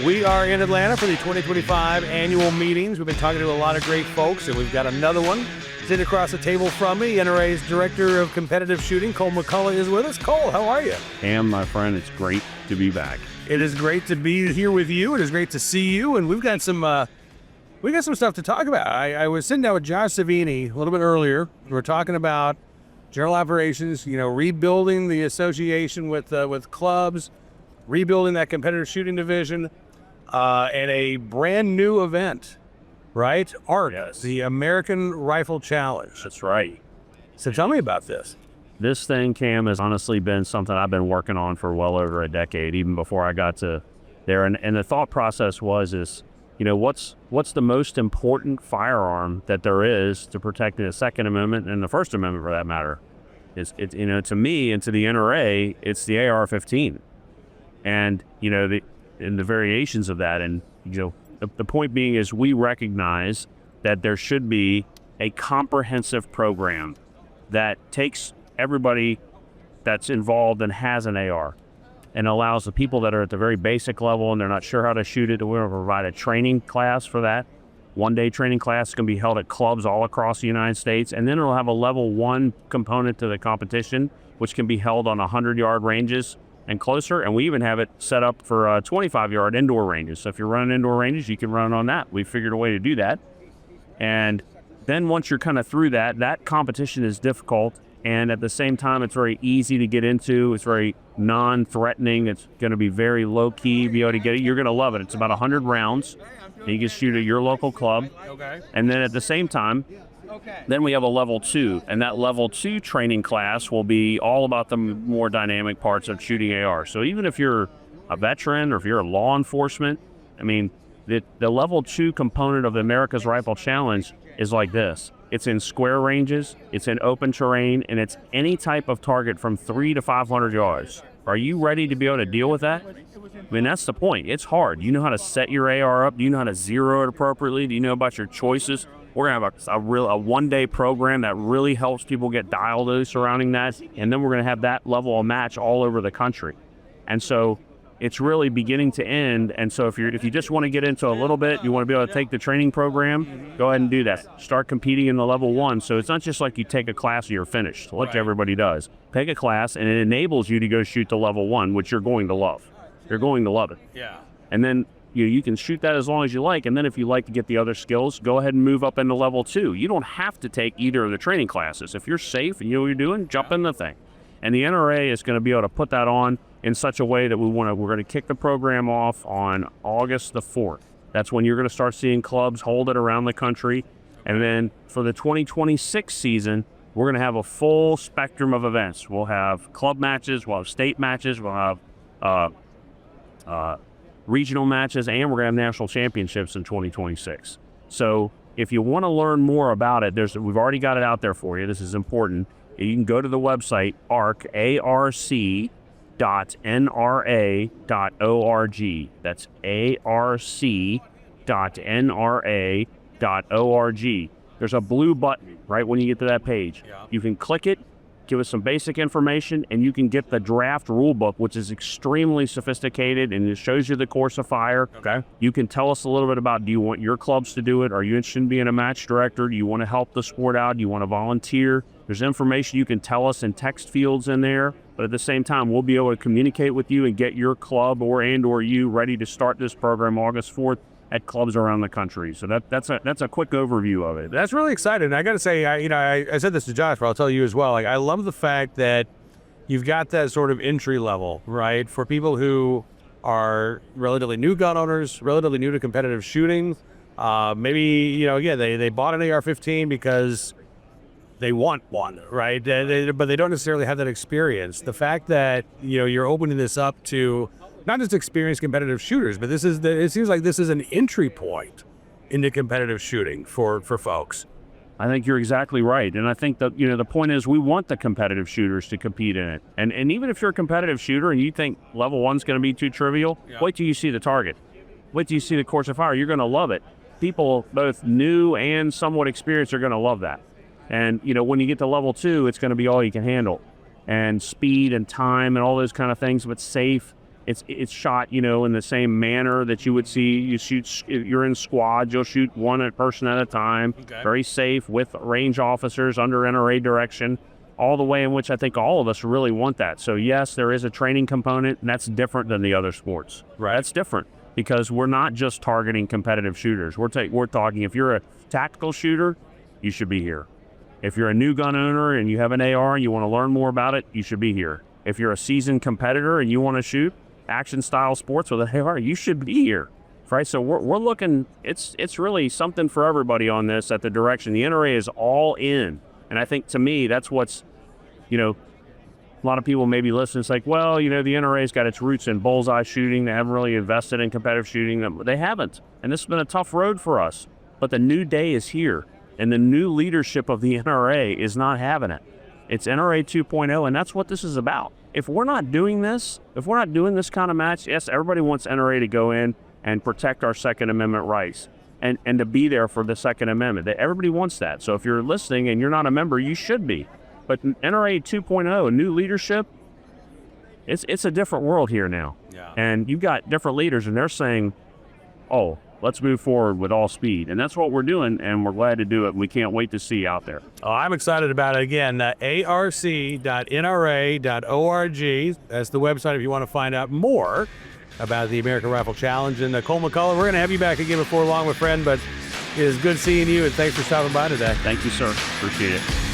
We are in Atlanta for the 2025 annual meetings. We've been talking to a lot of great folks, and we've got another one sitting across the table from me. NRA's Director of Competitive Shooting, Cole McCullough, is with us. Cole, how are you? Cam, my friend, it's great to be back. It is great to be here with you. It is great to see you, and we've got some stuff to talk about. I was sitting down with Josh Savini a little bit earlier. We were talking about general operations, rebuilding the association with clubs, rebuilding that competitive shooting division, and a brand new event, right? ARC, Yes. the American Rifle Challenge. That's right. So tell me about this. This thing, Cam, has honestly been something I've been working on for well over a decade, even before I got to there. And the thought process was, what's the most important firearm that there is to protect the Second Amendment and the First Amendment, for that matter? To me and to the NRA, it's the AR-15, and the variations of that. And the point being is, we recognize that there should be a comprehensive program that takes everybody that's involved and has an AR and allows the people that are at the very basic level and they're not sure how to shoot it, we're going to provide a training class for that. One-day training class is going to be held at clubs all across the United States, and then it'll have a level 1 component to the competition, which can be held on 100-yard ranges and closer, and we even have it set up for 25-yard indoor ranges. So if you're running indoor ranges, you can run on that. We figured a way to do that. And then once you're kind of through that competition is difficult, and at the same time, it's very easy to get into. It's very non-threatening. It's going to be very low-key, be able to get it. You're going to love it. It's about 100 rounds. And you can shoot at your local club. Okay. And then at the same time, then we have a level 2. And that level 2 training class will be all about the more dynamic parts of shooting AR. So even if you're a veteran or if you're a law enforcement, the level 2 component of the America's Rifle Challenge is like this. It's in square ranges, it's in open terrain, and it's any type of target from 300 to 500 yards. Are you ready to be able to deal with that? That's the point. It's hard. You know how to set your AR up? Do you know how to zero it appropriately? Do you know about your choices? We're going to have a one-day program that really helps people get dialed in surrounding that, and then we're going to have that level of match all over the country. And so it's really beginning to end. And so if you just want to get into a little bit, you want to be able to take the training program, go ahead and do that. Start competing in the level 1. So it's not just like you take a class and you're finished, like everybody does. Take a class and it enables you to go shoot the level 1, which you're going to love. You're going to love it. Yeah. And then you can shoot that as long as you like. And then if you like to get the other skills, go ahead and move up into level 2. You don't have to take either of the training classes. If you're safe and you know what you're doing, jump in the thing. And the NRA is going to be able to put that on in such a way that we're going to kick the program off on August the 4th. That's when you're going to start seeing clubs hold it around the country. And then for the 2026 season, we're going to have a full spectrum of events. We'll have club matches, we'll have state matches, we'll have regional matches, and we're going to have national championships in 2026. So if you want to learn more about it, we've already got it out there for you. This is important. You can go to the website, arc.nra.org. That's arc.nra.org. There's a blue button right when you get to that page. Yeah. You can click it, give us some basic information, and you can get the draft rule book, which is extremely sophisticated, and it shows you the course of fire. Okay. You can tell us a little bit about, do you want your clubs to do it? Are you interested in being a match director? Do you want to help the sport out? Do you want to volunteer? There's information you can tell us in text fields in there, but at the same time, we'll be able to communicate with you and get your club or you ready to start this program August 4th at clubs around the country. So that's a quick overview of it. That's really exciting. I got to say, I said this to Josh, but I'll tell you as well. I love the fact that you've got that sort of entry level, right, for people who are relatively new gun owners, relatively new to competitive shooting. Maybe they bought an AR-15 because they want one, right? But they don't necessarily have that experience. The fact that you're opening this up to not just experienced competitive shooters, but it seems like this is an entry point into competitive shooting for folks. I think you're exactly right. And I think that, the point is we want the competitive shooters to compete in it. And even if you're a competitive shooter and you think level 1's going to be too trivial, wait till you see the target. Wait till you see the course of fire. You're going to love it. People, both new and somewhat experienced, are going to love that. And, when you get to level 2, it's going to be all you can handle. And speed and time and all those kind of things, but safe. It's shot, in the same manner that you would see. You shoot. If you're in squads, you'll shoot one person at a time. Okay. Very safe with range officers under NRA direction. All the way in which I think all of us really want that. So yes, there is a training component, and that's different than the other sports. Right. That's different because we're not just targeting competitive shooters. We're talking, if you're a tactical shooter, you should be here. If you're a new gun owner and you have an AR and you want to learn more about it, you should be here. If you're a seasoned competitor and you want to shoot action style sports with an AR, you should be here. Right? So we're looking, it's really something for everybody on this at the direction. The NRA is all in. And I think, to me, that's what's, a lot of people maybe listen. It's like, well, the NRA's got its roots in bullseye shooting. They haven't really invested in competitive shooting. They haven't. And this has been a tough road for us. But the new day is here. And the new leadership of the NRA is not having it. It's NRA 2.0, and that's what this is about. If we're not doing this, kind of match, yes, everybody wants NRA to go in and protect our Second Amendment rights. And to be there for the Second Amendment. Everybody wants that. So if you're listening and you're not a member, you should be. But NRA 2.0, a new leadership, it's a different world here now. Yeah. And you've got different leaders, and they're saying, oh, let's move forward with all speed. And that's what we're doing, and we're glad to do it. We can't wait to see you out there. Oh, I'm excited about it. Again, arc.nra.org. That's the website if you want to find out more about the American Rifle Challenge. And Cole McCullough, we're going to have you back again before long, my friend, but it is good seeing you, and thanks for stopping by today. Thank you, sir. Appreciate it.